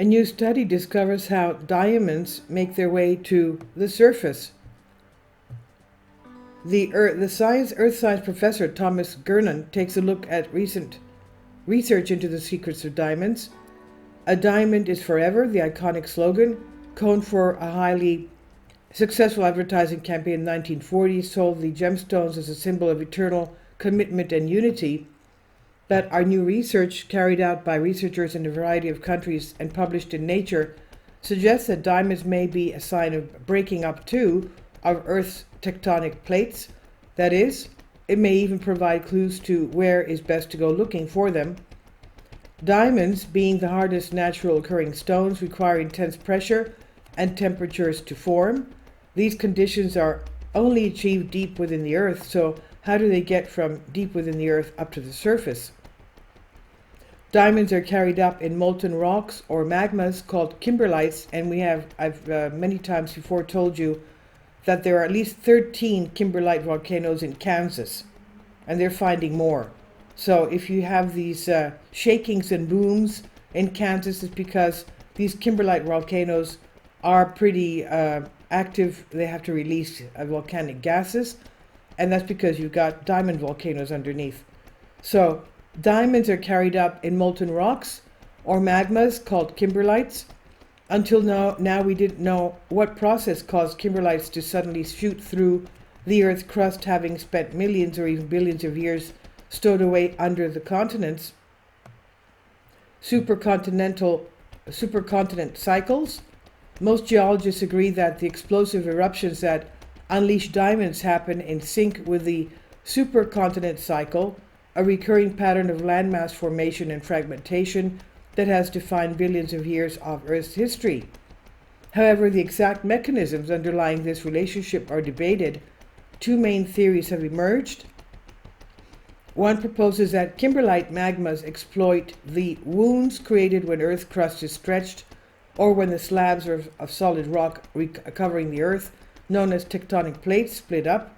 A new study discovers how diamonds make their way to the surface. The earth science professor Thomas Gernon takes a look at recent research into the secrets of diamonds. A diamond is forever, the iconic slogan, coined for a highly successful advertising campaign in the 1940s, sold the gemstones as a symbol of eternal commitment and unity. But our new research, carried out by researchers in a variety of countries and published in Nature, suggests that diamonds may be a sign of breaking up too of Earth's tectonic plates. That is, it may even provide clues to where is best to go looking for them. Diamonds, being the hardest natural occurring stones, require intense pressure and temperatures to form. These conditions are only achieved deep within the Earth, so how do they get from deep within the Earth up to the surface? Diamonds are carried up in molten rocks or magmas called kimberlites, and I've many times before told you that there are at least 13 kimberlite volcanoes in Kansas, and they're finding more. So if you have these shakings and booms in Kansas, it's because these kimberlite volcanoes are pretty active. They have to release volcanic gases, and that's because you've got diamond volcanoes underneath. So diamonds are carried up in molten rocks or magmas called kimberlites. Until now we didn't know what process caused kimberlites to suddenly shoot through the Earth's crust, having spent millions or even billions of years stowed away under the continents. Supercontinent cycles. Most geologists agree that the explosive eruptions that unleash diamonds happen in sync with the supercontinent cycle, a recurring pattern of landmass formation and fragmentation that has defined billions of years of Earth's history. However, the exact mechanisms underlying this relationship are debated. Two main theories have emerged. One proposes that kimberlite magmas exploit the wounds created when Earth's crust is stretched or when the slabs of solid rock covering the Earth, known as tectonic plates, split up.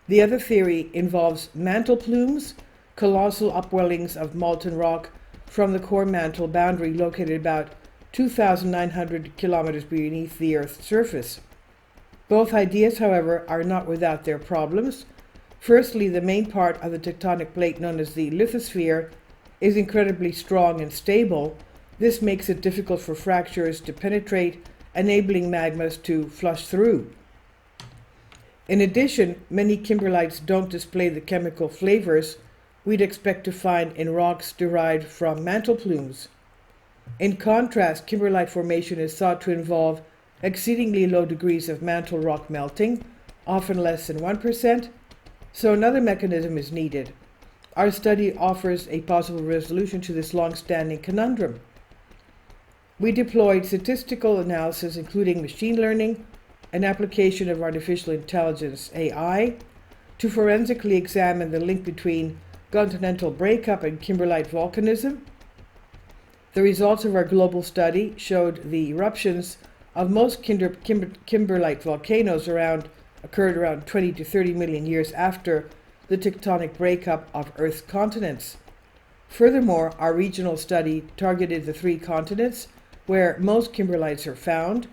The other theory involves mantle plumes, colossal upwellings of molten rock from the core mantle boundary located about 2,900 kilometers beneath the Earth's surface. Both ideas, however, are not without their problems. Firstly, the main part of the tectonic plate, known as the lithosphere, is incredibly strong and stable. This makes it difficult for fractures to penetrate, enabling magmas to flush through. In addition, many kimberlites don't display the chemical flavors we'd expect to find in rocks derived from mantle plumes. In contrast, kimberlite formation is thought to involve exceedingly low degrees of mantle rock melting, often less than 1%, so another mechanism is needed. Our study offers a possible resolution to this long-standing conundrum. We deployed statistical analysis, including machine learning, an application of artificial intelligence, AI, to forensically examine the link between continental breakup and kimberlite volcanism. The results of our global study showed the eruptions of most kimberlite volcanoes occurred around 20 to 30 million years after the tectonic breakup of Earth's continents. Furthermore, our regional study targeted the three continents where most kimberlites are found: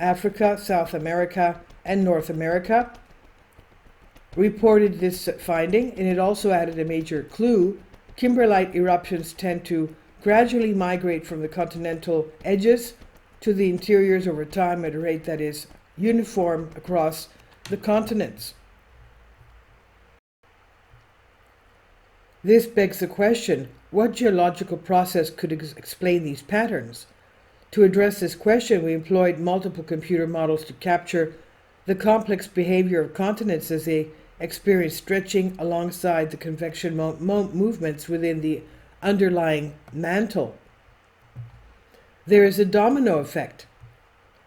Africa, South America, and North America. Reported this finding, and it also added a major clue. Kimberlite eruptions tend to gradually migrate from the continental edges to the interiors over time at a rate that is uniform across the continents. This begs the question, what geological process could explain these patterns? To address this question, we employed multiple computer models to capture the complex behavior of continents as they experience stretching alongside the convection movements within the underlying mantle. There is a domino effect.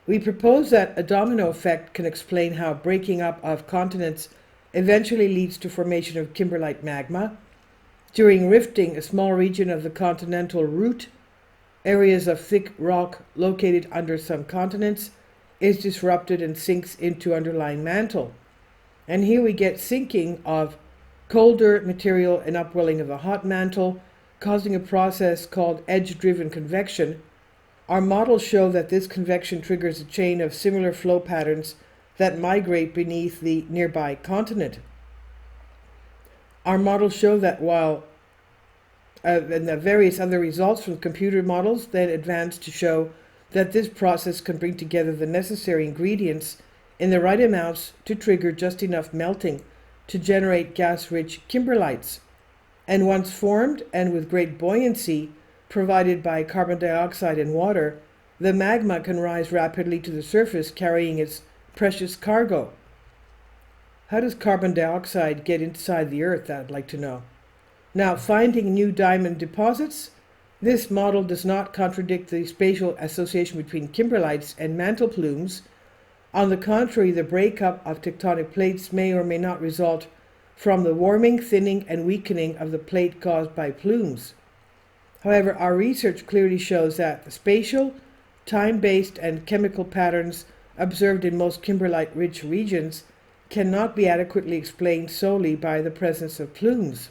We propose that a domino effect can explain how breaking up of continents eventually leads to formation of kimberlite magma. During rifting, a small region of the continental root, areas of thick rock located under some continents, is disrupted and sinks into underlying mantle. And here we get sinking of colder material and upwelling of a hot mantle, causing a process called edge-driven convection. Our models show that this convection triggers a chain of similar flow patterns that migrate beneath the nearby continent. Our models show that while and the various other results from computer models then advance to show that this process can bring together the necessary ingredients in the right amounts to trigger just enough melting to generate gas-rich kimberlites. And once formed and with great buoyancy provided by carbon dioxide and water, the magma can rise rapidly to the surface carrying its precious cargo. How does carbon dioxide get inside the earth? I'd like to know. Now, finding new diamond deposits. This model does not contradict the spatial association between kimberlites and mantle plumes. On the contrary, the breakup of tectonic plates may or may not result from the warming, thinning, and weakening of the plate caused by plumes. However, our research clearly shows that the spatial, time-based, and chemical patterns observed in most kimberlite-rich regions cannot be adequately explained solely by the presence of plumes.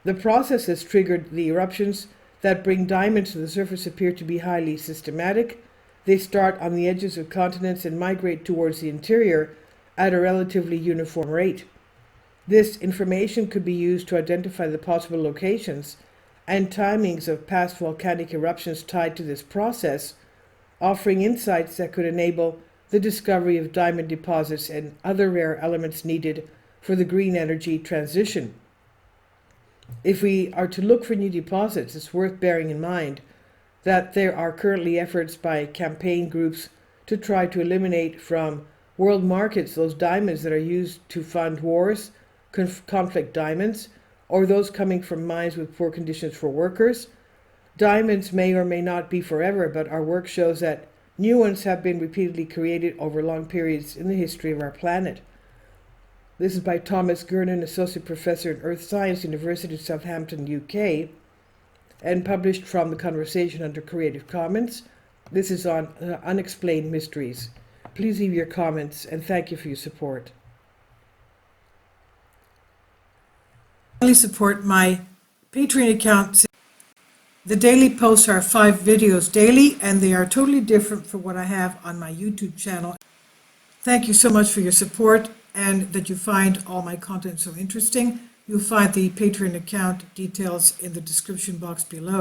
The processes triggered the eruptions that bring diamonds to the surface appear to be highly systematic. They start on the edges of continents and migrate towards the interior at a relatively uniform rate. This information could be used to identify the possible locations and timings of past volcanic eruptions tied to this process, offering insights that could enable the discovery of diamond deposits and other rare elements needed for the green energy transition. If we are to look for new deposits, it's worth bearing in mind that there are currently efforts by campaign groups to try to eliminate from world markets those diamonds that are used to fund wars, conflict diamonds, or those coming from mines with poor conditions for workers. Diamonds may or may not be forever, but our work shows that new ones have been repeatedly created over long periods in the history of our planet. This is by Thomas Gernon, Associate Professor in Earth Science, University of Southampton, UK, and published from The Conversation under Creative Commons. This is on Unexplained Mysteries. Please leave your comments, and thank you for your support. Please support my Patreon account. The daily posts are 5 videos daily, and they are totally different from what I have on my YouTube channel. Thank you so much for your support and that you find all my content so interesting. You'll find the Patreon account details in the description box below.